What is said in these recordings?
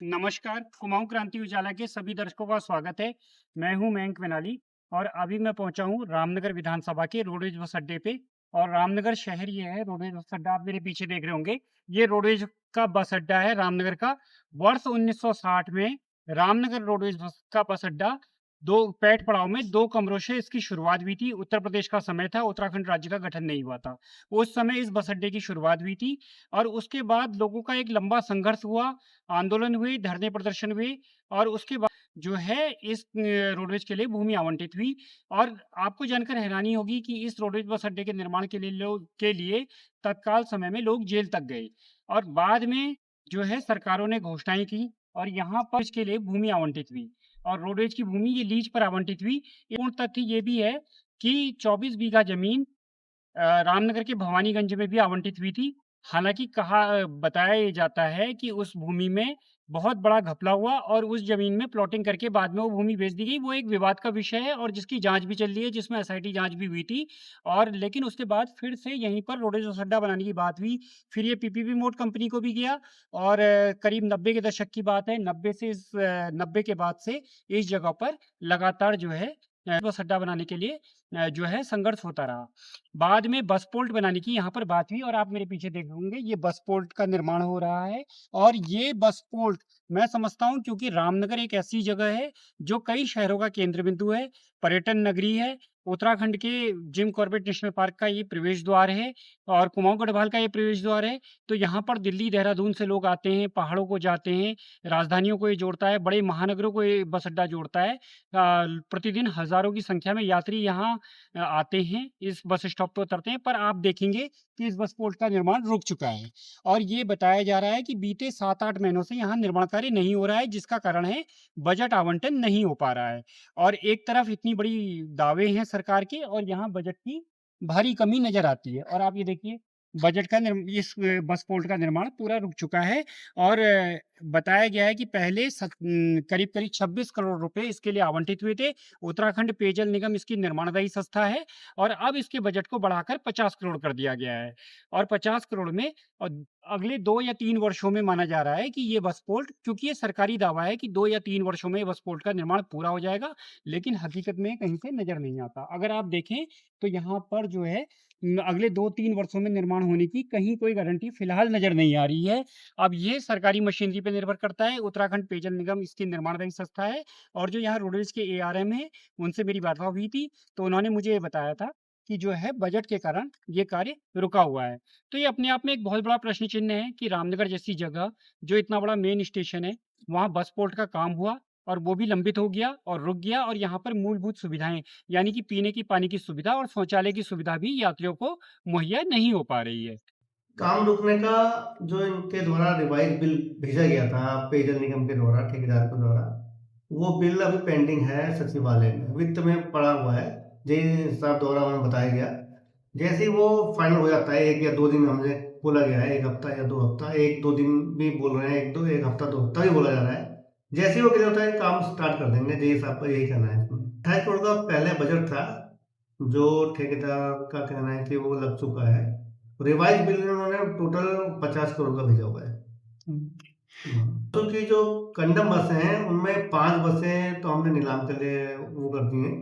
नमस्कार, कुमाऊँ क्रांति उजाला के सभी दर्शकों का स्वागत है। मैं हूँ मयंक मनाली और अभी मैं पहुँचा हूँ रामनगर विधानसभा के रोडवेज बस अड्डे पे और रामनगर शहर ये है, रोडवेज बस अड्डा आप मेरे पीछे देख रहे होंगे। ये रोडवेज का बस अड्डा है रामनगर का। वर्ष 1960 में रामनगर रोडवेज का बस अड्डा 2 पैठ पड़ाव में 2 कमरों से इसकी शुरुआत हुई थी। उत्तर प्रदेश का समय था, उत्तराखंड राज्य का गठन नहीं हुआ था। उस समय इस बस अड्डे की शुरुआत हुई थी और उसके बाद लोगों का एक लंबा संघर्ष हुआ, आंदोलन हुए, धरने प्रदर्शन हुए और उसके बाद जो है इस रोडवेज के लिए भूमि आवंटित हुई और आपको जानकर हैरानी होगी कि इस रोडवेज बस अड्डे के निर्माण के लिए तत्काल समय में लोग जेल तक गए और बाद में जो है सरकारों ने घोषणाएँ की और यहाँ पर इसके लिए भूमि आवंटित हुई और रोडवेज की भूमि ये लीज पर आवंटित हुई। एक पूर्ण तथ्य ये भी है कि 24 बीघा ज़मीन रामनगर के भवानीगंज में भी आवंटित हुई थी। हालाँकि बताया ये जाता है कि उस भूमि में बहुत बड़ा घपला हुआ और उस ज़मीन में प्लॉटिंग करके बाद में वो भूमि बेच दी गई। वो एक विवाद का विषय है और जिसकी जाँच भी चल रही है, जिसमें एसआईटी जाँच भी हुई थी और लेकिन उसके बाद फिर से यहीं पर रोडवेज बस अड्डा बनाने की बात हुई। फिर ये पीपीपी मोड कंपनी को भी गया और करीब 90 के दशक की बात है। 90 के बाद से इस जगह पर लगातार जो है बस अड्डा बनाने के लिए जो है संघर्ष होता रहा। बाद में बस पोर्ट बनाने की यहाँ पर बात हुई और आप मेरे पीछे देख होंगे ये बस पोर्ट का निर्माण हो रहा है और ये बस पोर्ट मैं समझता हूँ क्योंकि रामनगर एक ऐसी जगह है जो कई शहरों का केंद्र बिंदु है, पर्यटन नगरी है। उत्तराखंड के जिम कॉर्बेट नेशनल पार्क का ये प्रवेश द्वार है और कुमाऊं गढ़वाल का ये प्रवेश द्वार है। तो यहाँ पर दिल्ली, देहरादून से लोग आते हैं, पहाड़ों को जाते हैं, राजधानियों को ये जोड़ता है, बड़े महानगरों को ये बस अड्डा जोड़ता है। प्रतिदिन हज़ारों की संख्या में यात्री यहाँ आते हैं, इस बस स्टॉप पे उतरते हैं, पर आप देखेंगे कि इस बस पोर्ट का निर्माण रुक चुका है और ये बताया जा रहा है कि बीते 7-8 महीनों से यहाँ निर्माण कार्य नहीं हो रहा है, जिसका कारण है बजट आवंटन नहीं हो पा रहा है और एक तरफ इतनी बड़ी दावे हैं सरकार के और यहाँ बजट की भारी कमी नज़र आती है और आप ये देखिए बजट का इस बस पोर्ट का निर्माण पूरा रुक चुका है और बताया गया है कि पहले करीब-करीब 26 करोड़ रुपए इसके लिए आवंटित हुए थे। उत्तराखंड पेयजल निगम इसकी निर्माणदायी संस्था है और अब इसके बजट को बढ़ाकर 50 करोड़ कर दिया गया है और 50 करोड़ में अगले 2 या 3 वर्षों में माना जा रहा है कि ये बस पोर्ट क्योंकि ये सरकारी दावा है कि 2 या 3 वर्षों में ये बस पोर्ट का निर्माण पूरा हो जाएगा, लेकिन हकीकत में कहीं से नज़र नहीं आता। अगर आप देखें तो यहाँ पर जो है अगले 2-3 वर्षों में निर्माण होने की कहीं कोई गारंटी फिलहाल नज़र नहीं आ रही है। अब ये सरकारी मशीनरी पे निर्भर करता है, उत्तराखंड पेयजल निगम इसकी निर्माणदायी संस्था है और जो यहाँ रोडवेज के एआरएम हैं, उनसे मेरी वार्ता हुई थी, तो उन्होंने मुझे ये बताया था कि जो है बजट के कारण ये कार्य रुका हुआ है। तो ये अपने आप में एक बहुत बड़ा प्रश्न चिन्ह है कि रामनगर जैसी जगह, जो इतना बड़ा मेन स्टेशन है, वहाँ बस पोर्ट का काम हुआ और वो भी लंबित हो गया और रुक गया और यहाँ पर मूलभूत सुविधाएँ, यानी कि पीने की पानी की सुविधा और शौचालय की सुविधा भी यात्रियों को मुहैया नहीं हो पा रही है। काम रुकने का जो इनके द्वारा रिवाइज़ बिल भेजा गया था पेयजल निगम के द्वारा, ठेकेदार के द्वारा, वो बिल अभी पेंडिंग है सचिवालय में, वित्त में पड़ा हुआ है। जेई साहब द्वारा हमें बताया गया। जैसे ही वो फाइनल हो जाता है, 1 या 2 दिन हमसे बोला गया है, 1 हफ्ता या 2 हफ्ता, 1-2 दिन भी बोल रहे हैं, 1 हफ्ता 2 हफ्ता भी बोला जा रहा है। जैसे ही वो क्लियर होता है, काम स्टार्ट कर देंगे, जेई साहब का यही कहना है इसमें। 28 करोड़ का पहले बजट था, जो ठेकेदार का कहना है कि वो लग चुका है। रिवाइज़ बिल में उन्होंने टोटल 50 करोड़ का भेजा हुआ है। तो कि जो कंडम बसें हैं, उनमें 5 बसें तो हमने नीलाम के लिए वो कर दी हैं।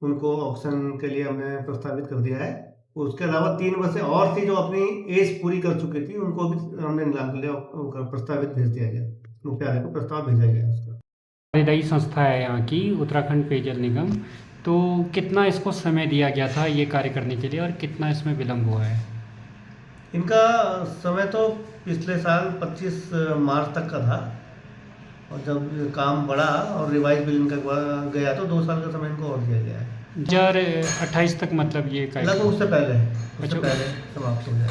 उनको ऑक्शन के लिए हमने प्रस्तावित कर दिया है। उसके अलावा 3 बसें और थी जो अपनी एज पूरी कर चुकी थी, उनको भी हमने नीलाम के लिए प्रस्तावित भेज दिया गया। मुख्यालय को प्रस्ताव भेजा गया है उसका। कार्यदायी संस्था है यहाँ की उत्तराखंड पेयजल निगम। तो कितना इसको समय दिया गया था ये कार्य करने के लिए और कितना इसमें विलम्ब हुआ है? इनका समय तो पिछले साल 25 मार्च तक का था और जब काम बढ़ा और रिवाइज़ बिल इनका गया तो 2 साल का समय इनको और दिया गया है। 2028 तक मतलब ये कार्य लगभग उससे पहले अच्छा। समाप्त हो जाए।